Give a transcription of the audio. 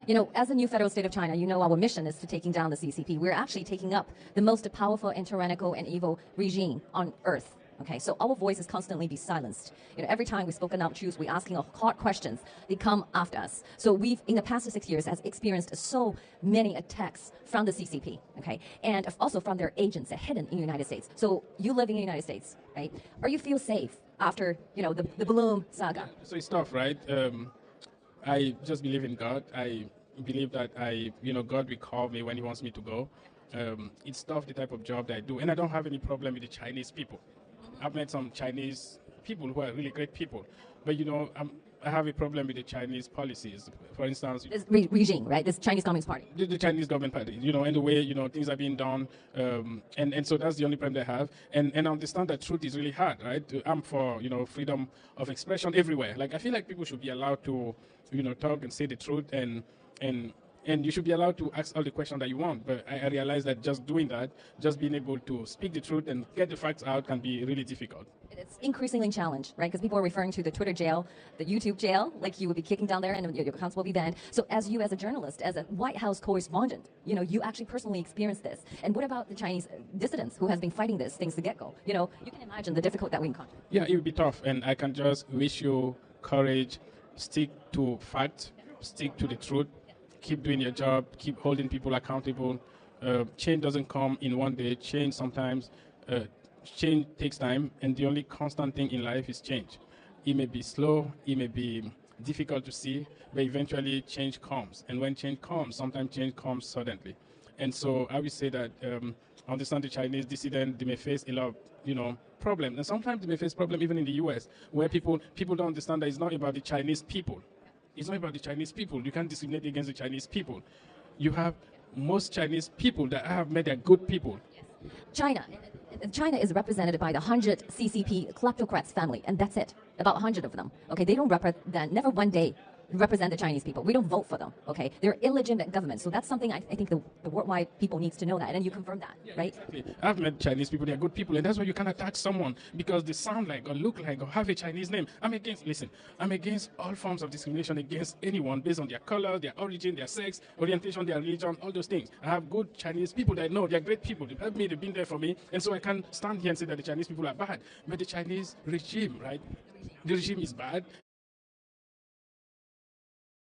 You know, as a new federal state of China, you know our mission is to taking down the CCP. We're actually taking up the most powerful and tyrannical and evil regime on earth. Okay, so our voice is constantly be silenced. You know, every time we spoken out truths, we're asking hard questions, they come after us. So we've, in the past 6 years, has experienced so many attacks from the CCP, okay, and also from their agents that hidden in the United States. So you living in the United States, right? Are you feel safe after, you know, the Bloom saga? So it's tough, right? I just believe in God. I believe that God will call me when He wants me to go. It's tough, the type of job that I do, and I don't have any problem with the Chinese people. I've met some Chinese people who are really great people, but I have a problem with the Chinese policies. For instance, this regime, right? This Chinese Communist Party. The Chinese government party, and the way things are being done, and so that's the only problem they have. And I understand that truth is really hard, right? I'm for freedom of expression everywhere. Like I feel like people should be allowed to talk and say the truth, and you should be allowed to ask all the questions that you want. But I realize that just doing that, just being able to speak the truth and get the facts out can be really difficult. It's increasingly challenged, right? Because people are referring to the Twitter jail, the YouTube jail, like you would be kicking down there and your accounts will be banned. So as you, as a journalist, as a White House correspondent, you actually personally experienced this. And what about the Chinese dissidents who has been fighting this since the get-go? You can imagine the difficulty that we encounter. Yeah, it would be tough. And I can just wish you courage, stick to facts, stick to the truth. Keep doing your job, keep holding people accountable. Change doesn't come in one day. Change takes time, and the only constant thing in life is change. It may be slow, it may be difficult to see, but eventually change comes. And when change comes, sometimes change comes suddenly. And so I would say that I understand the Chinese dissident, they may face a lot of problems. And sometimes they may face problems even in the US, where people don't understand that it's not about the Chinese people. It's not about the Chinese people. You can't discriminate against the Chinese people. You have most Chinese people that I have met are good people. China is represented by the 100 CCP kleptocrats family, and that's it. About 100 of them. Okay, they don't represent, never one day represent the Chinese people. We don't vote for them. Okay, they're illegitimate government. So that's something I think the worldwide people needs to know that, and you confirm that, right? Exactly. I've met Chinese people. They're good people, and that's why you can't attack someone because they sound like or look like or have a Chinese name. I'm against all forms of discrimination against anyone based on their color, their origin, their sex, orientation, their religion, all those things. I have good Chinese people that I know. They're great people. They've helped me. They've been there for me, and so I can't stand here and say that the Chinese people are bad. But the Chinese regime, right? The regime is bad,